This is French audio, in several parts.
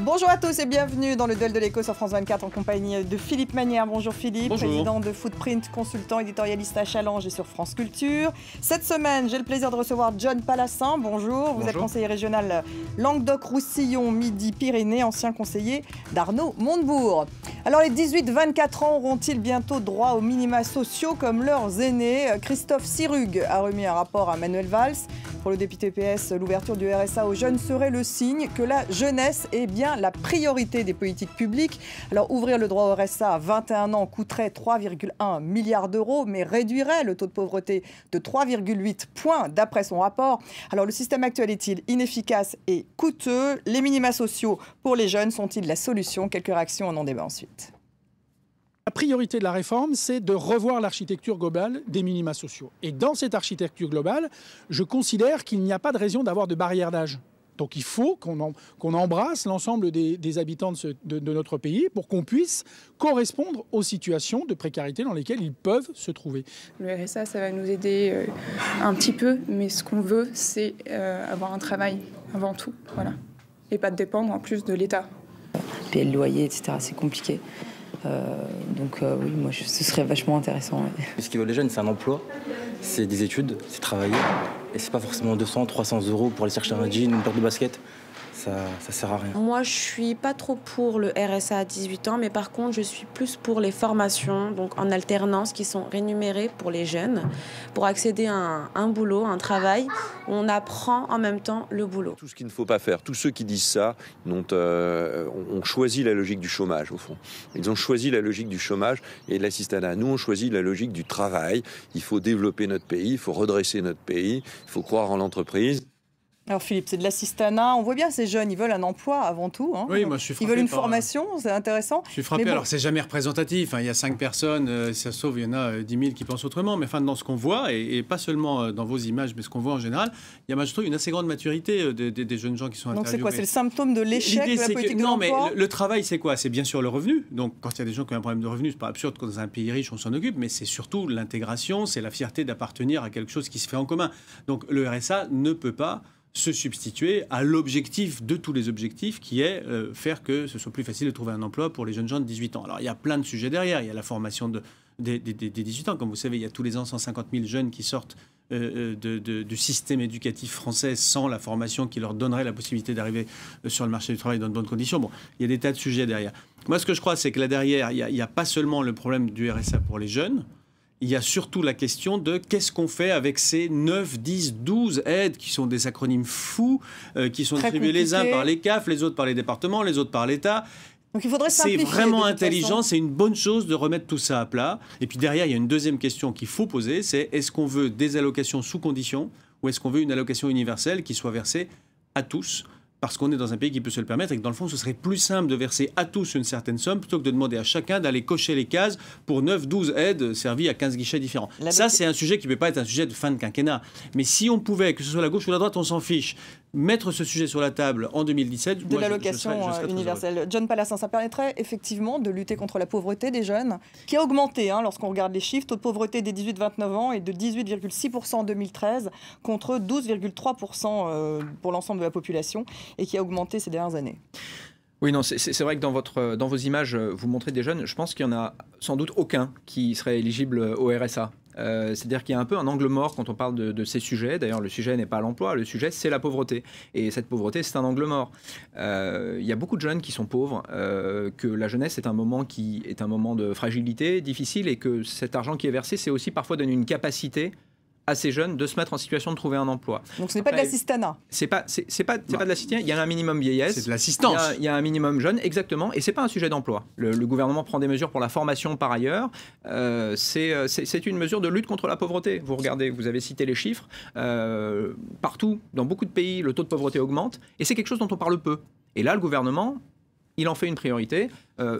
Bonjour à tous et bienvenue dans le Duel de l'écho sur France 24 en compagnie de Philippe Manière. Bonjour Philippe, bonjour. Président de Footprint, consultant éditorialiste à Challenge et sur France Culture. Cette semaine, j'ai le plaisir de recevoir John Palassin. Bonjour, vous êtes conseiller régional Languedoc-Roussillon, Midi-Pyrénées, ancien conseiller d'Arnaud Montebourg. Alors les 18-24 ans auront-ils bientôt droit aux minima sociaux comme leurs aînés? Christophe Sirugue a remis un rapport à Manuel Valls. Pour le député PS, l'ouverture du RSA aux jeunes serait le signe que la jeunesse est bien la priorité des politiques publiques. Alors ouvrir le droit au RSA à 21 ans coûterait 3,1 milliards d'euros, mais réduirait le taux de pauvreté de 3,8 points d'après son rapport. Alors le système actuel est-il inefficace et coûteux? Les minima sociaux pour les jeunes sont-ils la solution? Quelques réactions, on en débat ensuite. La priorité de la réforme, c'est de revoir l'architecture globale des minima sociaux. Et dans cette architecture globale, je considère qu'il n'y a pas de raison d'avoir de barrière d'âge. Donc il faut qu'on embrasse l'ensemble des habitants de notre pays pour qu'on puisse correspondre aux situations de précarité dans lesquelles ils peuvent se trouver. Le RSA, ça va nous aider un petit peu, mais ce qu'on veut, c'est avoir un travail avant tout, voilà, et pas dépendre en plus de l'État. Payer le loyer, etc., c'est compliqué. Oui, moi, ce serait vachement intéressant. Ouais. Ce qu'ils veulent les jeunes, c'est un emploi, c'est des études, c'est travailler. Et c'est pas forcément 200, 300 euros pour aller chercher un jean ou une paire de baskets. Ça sert à rien. Moi, je suis pas trop pour le RSA à 18 ans, mais par contre, je suis plus pour les formations, donc en alternance, qui sont rémunérées pour les jeunes, pour accéder à un boulot, un travail, où on apprend en même temps le boulot. Tout ce qu'il ne faut pas faire, tous ceux qui disent ça ont choisi la logique du chômage, au fond. Ils ont choisi la logique du chômage et de l'assistanat. Nous, on choisit la logique du travail. Il faut développer notre pays, il faut redresser notre pays, il faut croire en l'entreprise. Alors Philippe, c'est de l'assistanat. On voit bien ces jeunes, ils veulent un emploi avant tout. Hein. Oui, moi je suis frappé. Ils veulent une formation, c'est intéressant. Je suis frappé. Bon... Alors c'est jamais représentatif. Hein. Il y a 5 personnes, ça se sauve, il y en a 10 000 qui pensent autrement. Mais enfin, dans ce qu'on voit, et pas seulement dans vos images, mais ce qu'on voit en général, il y a, je trouve, une assez grande maturité des jeunes gens qui sont interviewés. Donc c'est quoi? C'est le symptôme de l'échec de la politique de l'emploi? Non, mais le travail, c'est quoi? C'est bien sûr le revenu. Donc quand il y a des gens qui ont un problème de revenu, c'est pas absurde que dans un pays riche, on s'en occupe. Mais c'est surtout l'intégration, c'est la fierté d'appartenir à quelque chose qui se fait en commun. Donc le RSA ne peut pas se substituer à l'objectif de tous les objectifs qui est faire que ce soit plus facile de trouver un emploi pour les jeunes gens de 18 ans. Alors il y a plein de sujets derrière, il y a la formation des 18 ans, comme vous savez, il y a tous les ans 150 000 jeunes qui sortent du système éducatif français sans la formation qui leur donnerait la possibilité d'arriver sur le marché du travail dans de bonnes conditions. Bon, il y a des tas de sujets derrière. Moi ce que je crois c'est que là derrière, il y a pas seulement le problème du RSA pour les jeunes, il y a surtout la question de qu'est-ce qu'on fait avec ces 9, 10, 12 aides qui sont des acronymes fous, qui sont distribués les uns par les CAF, les autres par les départements, les autres par l'État. Donc il faudrait simplifier. C'est vraiment intelligent, c'est une bonne chose de remettre tout ça à plat. Et puis derrière, il y a une deuxième question qu'il faut poser, c'est est-ce qu'on veut des allocations sous condition ou est-ce qu'on veut une allocation universelle qui soit versée à tous ? Parce qu'on est dans un pays qui peut se le permettre et que dans le fond, ce serait plus simple de verser à tous une certaine somme plutôt que de demander à chacun d'aller cocher les cases pour 9, 12 aides servies à 15 guichets différents. Ça, c'est un sujet qui ne peut pas être un sujet de fin de quinquennat. Mais si on pouvait, que ce soit la gauche ou la droite, on s'en fiche, mettre ce sujet sur la table en 2017... De l'allocation universelle. John Palassin, ça permettrait effectivement de lutter contre la pauvreté des jeunes, qui a augmenté lorsqu'on regarde les chiffres. Taux de pauvreté des 18-29 ans est de 18,6% en 2013 contre 12,3% pour l'ensemble de la population et qui a augmenté ces dernières années. Oui, non, c'est vrai que dans vos images, vous montrez des jeunes. Je pense qu'il n'y en a sans doute aucun qui serait éligible au RSA. C'est-à-dire qu'il y a un peu un angle mort quand on parle de ces sujets. D'ailleurs, le sujet n'est pas l'emploi, le sujet, c'est la pauvreté. Et cette pauvreté, c'est un angle mort. Il y a beaucoup de jeunes qui sont pauvres, que la jeunesse est un moment qui est un moment de fragilité, difficile, et que cet argent qui est versé, c'est aussi parfois donner une capacité à ces jeunes de se mettre en situation de trouver un emploi. Donc ce n'est pas de l'assistanat. C'est pas de l'assistanat. Il y a un minimum vieillesse. C'est de l'assistance. Il y a un minimum jeune, exactement. Et c'est pas un sujet d'emploi. Le gouvernement prend des mesures pour la formation par ailleurs. C'est une mesure de lutte contre la pauvreté. Vous regardez, vous avez cité les chiffres. Partout, dans beaucoup de pays, le taux de pauvreté augmente. Et c'est quelque chose dont on parle peu. Et là, le gouvernement, il en fait une priorité.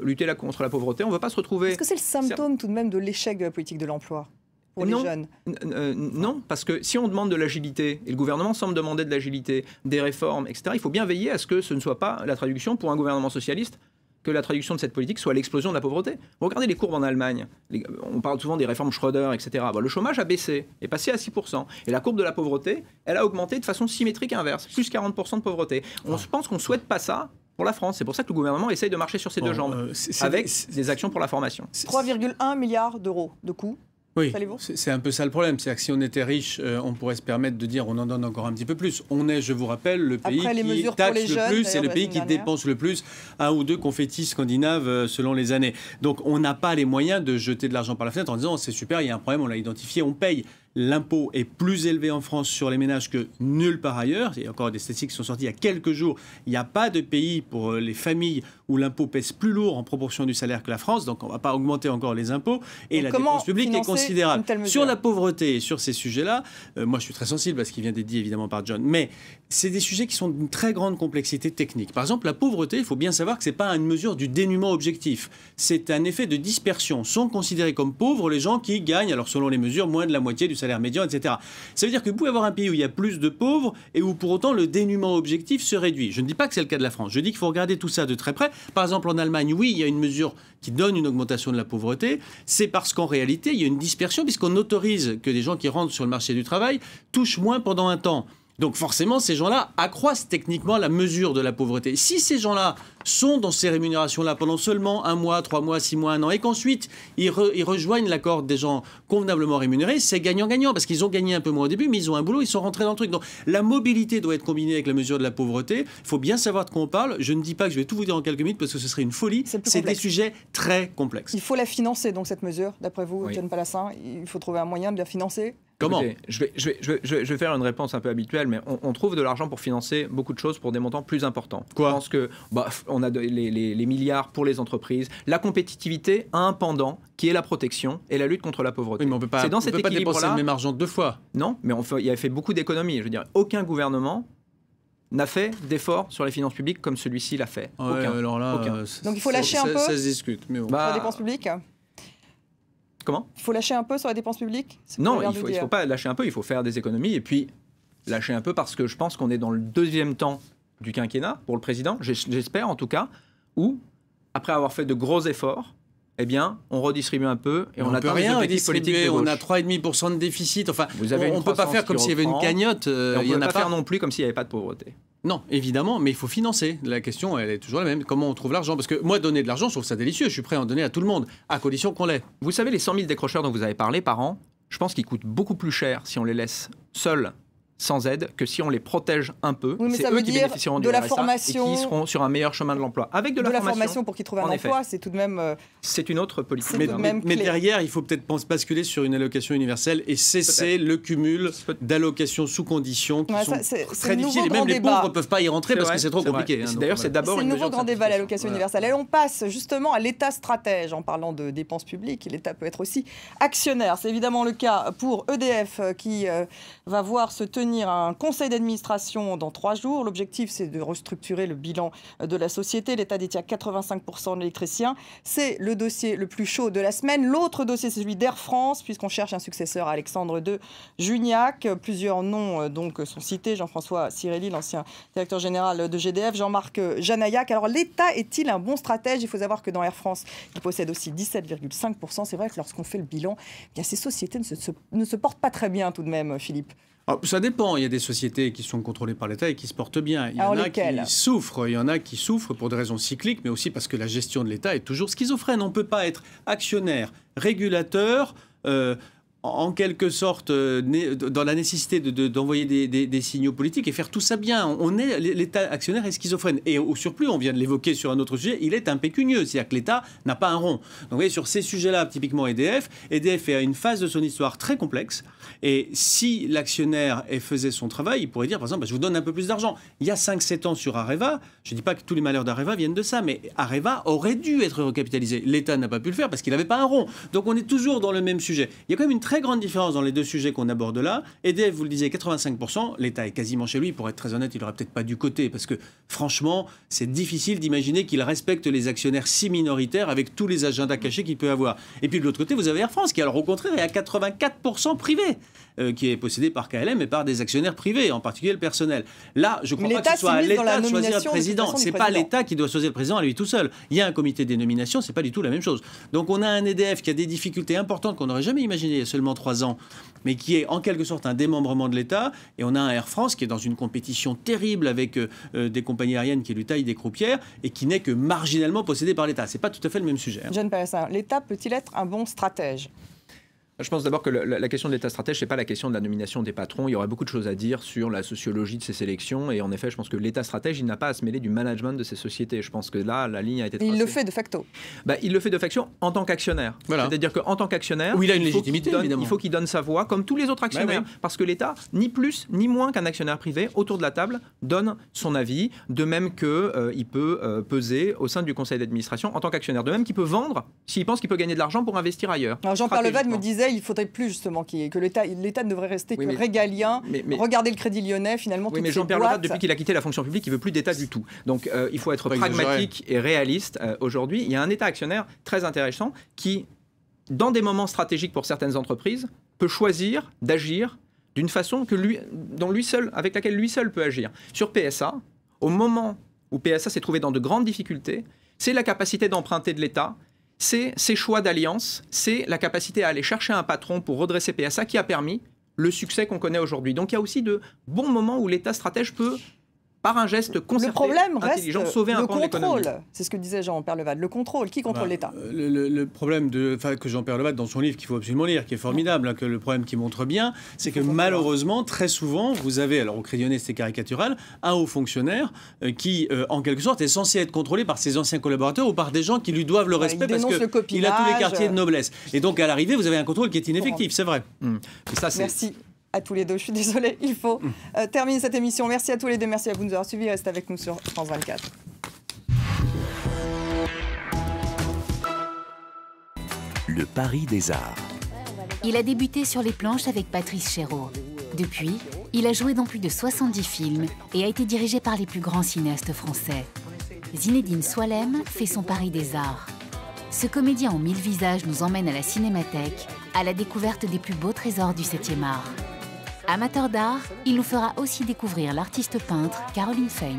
Lutter contre la pauvreté, on ne veut pas se retrouver... Est-ce que c'est le symptôme tout de même de l'échec de la politique de l'emploi ? Pour les jeunes. Non, parce que si on demande de l'agilité, et le gouvernement semble demander de l'agilité, des réformes, etc., il faut bien veiller à ce que ce ne soit pas la traduction pour un gouvernement socialiste, que la traduction de cette politique soit l'explosion de la pauvreté. Vous regardez les courbes en Allemagne, on parle souvent des réformes Schröder, etc. Bon, le chômage a baissé, est passé à 6%, et la courbe de la pauvreté, elle a augmenté de façon symétrique inverse, plus 40% de pauvreté. On pense qu'on ne souhaite pas ça, pour la France. C'est pour ça que le gouvernement essaye de marcher sur ses deux jambes, avec des actions pour la formation. 3,1 milliards d'euros de coûts. Oui, c'est un peu ça le problème. C'est que si on était riche, on pourrait se permettre de dire on en donne encore un petit peu plus. On est, je vous rappelle, le pays qui taxe le plus et le pays qui dépense le plus, 1 ou 2 confettis scandinaves selon les années. Donc on n'a pas les moyens de jeter de l'argent par la fenêtre en disant c'est super, il y a un problème, on l'a identifié, on paye. L'impôt est plus élevé en France sur les ménages que nulle part ailleurs. Il y a encore des statistiques qui sont sorties il y a quelques jours. Il n'y a pas de pays pour les familles où l'impôt pèse plus lourd en proportion du salaire que la France. Donc on ne va pas augmenter encore les impôts. Et la dépense publique est considérable. Sur la pauvreté et sur ces sujets-là, moi je suis très sensible à ce qui vient d'être dit évidemment par John. Mais c'est des sujets qui sont d'une très grande complexité technique. Par exemple, la pauvreté, il faut bien savoir que ce n'est pas une mesure du dénuement objectif. C'est un effet de dispersion. Sont considérés comme pauvres les gens qui gagnent, alors selon les mesures, moins de la moitié du salaire médian, etc. Ça veut dire que vous pouvez avoir un pays où il y a plus de pauvres et où pour autant le dénuement objectif se réduit. Je ne dis pas que c'est le cas de la France. Je dis qu'il faut regarder tout ça de très près. Par exemple, en Allemagne, oui, il y a une mesure qui donne une augmentation de la pauvreté. C'est parce qu'en réalité, il y a une dispersion puisqu'on autorise que des gens qui rentrent sur le marché du travail touchent moins pendant un temps. Donc forcément, ces gens-là accroissent techniquement la mesure de la pauvreté. Si ces gens-là sont dans ces rémunérations-là pendant seulement 1 mois, 3 mois, 6 mois, 1 an, et qu'ensuite ils rejoignent la cohorte des gens convenablement rémunérés, c'est gagnant-gagnant, parce qu'ils ont gagné un peu moins au début, mais ils ont un boulot, ils sont rentrés dans le truc. Donc la mobilité doit être combinée avec la mesure de la pauvreté. Il faut bien savoir de quoi on parle. Je ne dis pas que je vais tout vous dire en quelques minutes, parce que ce serait une folie. C'est des sujets très complexes. Il faut la financer, donc, cette mesure, d'après vous, John Palassin. Il faut trouver un moyen de la financer. Comment ? Écoutez, je vais faire une réponse un peu habituelle, mais on trouve de l'argent pour financer beaucoup de choses pour des montants plus importants. Quoi ? Je pense que on a les milliards pour les entreprises. La compétitivité a un pendant qui est la protection et la lutte contre la pauvreté. Oui, mais on peut pas dépenser le même argent 2 fois. Non, mais il a fait beaucoup d'économies. Je veux dire, aucun gouvernement n'a fait d'efforts sur les finances publiques comme celui-ci l'a fait. Aucun. Alors là, aucun. Donc il faut lâcher un peu ça se discute. Mais bon. sur la dépense publique. Comment ? Il faut lâcher un peu sur la dépense publique ? Non, il ne faut pas lâcher un peu, il faut faire des économies et puis lâcher un peu parce que je pense qu'on est dans le deuxième temps du quinquennat pour le président, j'espère en tout cas, où, après avoir fait de gros efforts, eh bien, on redistribue un peu et on atteint les objectifs politiques de gauche. On a 3,5% de déficit. Enfin, on ne peut pas faire comme s'il y avait une cagnotte. On ne peut pas faire non plus comme s'il n'y avait pas de pauvreté. Non, évidemment, mais il faut financer. La question, elle est toujours la même. Comment on trouve l'argent ? Parce que moi, donner de l'argent, je trouve ça délicieux. Je suis prêt à en donner à tout le monde, à condition qu'on l'ait. Vous savez, les 100 000 décrocheurs dont vous avez parlé par an, je pense qu'ils coûtent beaucoup plus cher si on les laisse seuls, sans aide, que si on les protège un peu. Oui, mais c'est ça eux veut qui dire bénéficieront de du la RSA formation, et qui seront sur un meilleur chemin de l'emploi. Avec de la formation pour qu'ils trouvent un emploi, c'est tout de même... c'est une autre politique. Mais derrière, il faut peut-être basculer sur une allocation universelle et cesser le cumul d'allocations sous conditions qui sont très difficiles. Et même les pauvres ne peuvent pas y rentrer parce que c'est trop compliqué. D'ailleurs, c'est d'abord une nouveau grand débat, l'allocation universelle. Et on passe justement à l'État stratège en parlant de dépenses publiques. L'État peut être aussi actionnaire. C'est évidemment le cas pour EDF qui va voir se tenir un conseil d'administration dans 3 jours. L'objectif, c'est de restructurer le bilan de la société. L'État détient 85% de l'électricien. C'est le dossier le plus chaud de la semaine. L'autre dossier, c'est celui d'Air France, puisqu'on cherche un successeur à Alexandre de Juniac. Plusieurs noms donc sont cités. Jean-François Cirelli, l'ancien directeur général de GDF. Jean-Marc Janaillac. Alors, l'État est-il un bon stratège ? Il faut savoir que dans Air France, il possède aussi 17,5%. C'est vrai que lorsqu'on fait le bilan, eh bien, ces sociétés ne se portent pas très bien tout de même, Philippe. Alors, ça dépend. Il y a des sociétés qui sont contrôlées par l'État et qui se portent bien. Il y en a qui souffrent. Il y en a qui souffrent pour des raisons cycliques, mais aussi parce que la gestion de l'État est toujours schizophrène. On ne peut pas être actionnaire, régulateur, en quelque sorte dans la nécessité d'envoyer des signaux politiques et faire tout ça bien. L'État actionnaire est schizophrène. Et au surplus, on vient de l'évoquer sur un autre sujet, il est impécunieux. C'est-à-dire que l'État n'a pas un rond. Donc vous voyez, sur ces sujets-là, typiquement EDF est à une phase de son histoire très complexe. Et si l'actionnaire faisait son travail, il pourrait dire, par exemple, je vous donne un peu plus d'argent. Il y a 5-7 ans sur Areva, je ne dis pas que tous les malheurs d'Areva viennent de ça, mais Areva aurait dû être recapitalisé. L'État n'a pas pu le faire parce qu'il n'avait pas un rond. Donc on est toujours dans le même sujet. Il y a quand même une très grande différence dans les deux sujets qu'on aborde là. EDF, vous le disiez, 85%. L'État est quasiment chez lui. Pour être très honnête, il n'aurait peut-être pas du côté parce que franchement, c'est difficile d'imaginer qu'il respecte les actionnaires si minoritaires avec tous les agendas cachés qu'il peut avoir. Et puis de l'autre côté, vous avez Air France qui, alors au contraire, est à 84% privé. Marais, qui est possédé par KLM et par des actionnaires privés, en particulier le personnel. Là, je ne crois pas que ce soit à l'État de choisir le président. Ce n'est pas l'État qui doit choisir le président à lui tout seul. Il y a un comité des nominations, ce n'est pas du tout la même chose. Donc on a un EDF qui a des difficultés importantes qu'on n'aurait jamais imaginées il y a seulement 3 ans, mais qui est en quelque sorte un démembrement de l'État. Et on a un Air France qui est dans une compétition terrible avec des compagnies aériennes qui lui taillent des croupières et qui n'est que marginalement possédé par l'État. Ce n'est pas tout à fait le même sujet. John Palassin, l'État peut-il être un bon stratège ? Je pense d'abord que la question de l'État stratège, ce n'est pas la question de la nomination des patrons. Il y aurait beaucoup de choses à dire sur la sociologie de ces sélections. Et en effet, je pense que l'État stratège, il n'a pas à se mêler du management de ces sociétés. Je pense que là, la ligne a été tracée. Et il le fait de facto. Il le fait de facto en tant qu'actionnaire. Voilà. C'est-à-dire qu'en tant qu'actionnaire, il a une légitimité, évidemment. Il faut qu'il donne sa voix, comme tous les autres actionnaires. Oui. Parce que l'État, ni plus ni moins qu'un actionnaire privé, autour de la table, donne son avis. De même qu'il peut peser au sein du conseil d'administration en tant qu'actionnaire. De même qu'il peut vendre s'il pense qu'il peut gagner de l'argent pour investir ailleurs. Alors Jean-Pierre Levade me disait qu'il faudrait plus justement que l'État ne devrait rester que régalien. Regardez le Crédit Lyonnais, finalement. Oui, mais Jean-Pierre Levade, depuis qu'il a quitté la fonction publique, il ne veut plus d'État du tout. Donc il faut être pragmatique et réaliste. Aujourd'hui, il y a un État actionnaire très intéressant qui, dans des moments stratégiques pour certaines entreprises, peut choisir d'agir d'une façon avec laquelle lui seul peut agir. Sur PSA, au moment où PSA s'est trouvé dans de grandes difficultés, c'est la capacité d'emprunter de l'État. C'est ses choix d'alliance, c'est la capacité à aller chercher un patron pour redresser PSA qui a permis le succès qu'on connaît aujourd'hui. Donc il y a aussi de bons moments où l'État stratège peut, par un geste concerté, intelligent, sauver un pan de l'économie. C'est ce que disait Jean-Pierre Levade, le contrôle. Qui contrôle l'État ? Le problème que Jean-Pierre Levade, dans son livre, qu'il faut absolument lire, qui est formidable, que le problème qui montre bien, c'est que malheureusement, très souvent, vous avez, alors au Crédit Lyonnais c'est caricatural, un haut fonctionnaire qui, en quelque sorte, est censé être contrôlé par ses anciens collaborateurs ou par des gens qui lui doivent le respect parce qu'il a tous les quartiers de noblesse. Et donc, à l'arrivée, vous avez un contrôle qui est ineffectif, c'est vrai. Et ça, Merci à tous les deux. Je suis désolée, il faut terminer cette émission. Merci à tous les deux, merci à vous de nous avoir suivis. Restez avec nous sur France 24. Le pari des arts. Il a débuté sur les planches avec Patrice Chéreau. Depuis, il a joué dans plus de 70 films et a été dirigé par les plus grands cinéastes français. Zinedine Soilem fait son pari des arts. Ce comédien aux 1000 visages nous emmène à la Cinémathèque, à la découverte des plus beaux trésors du 7e art. Amateur d'art, il nous fera aussi découvrir l'artiste peintre Caroline Feint.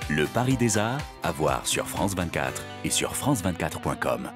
Le pari des arts, à voir sur France 24 et sur France24.com.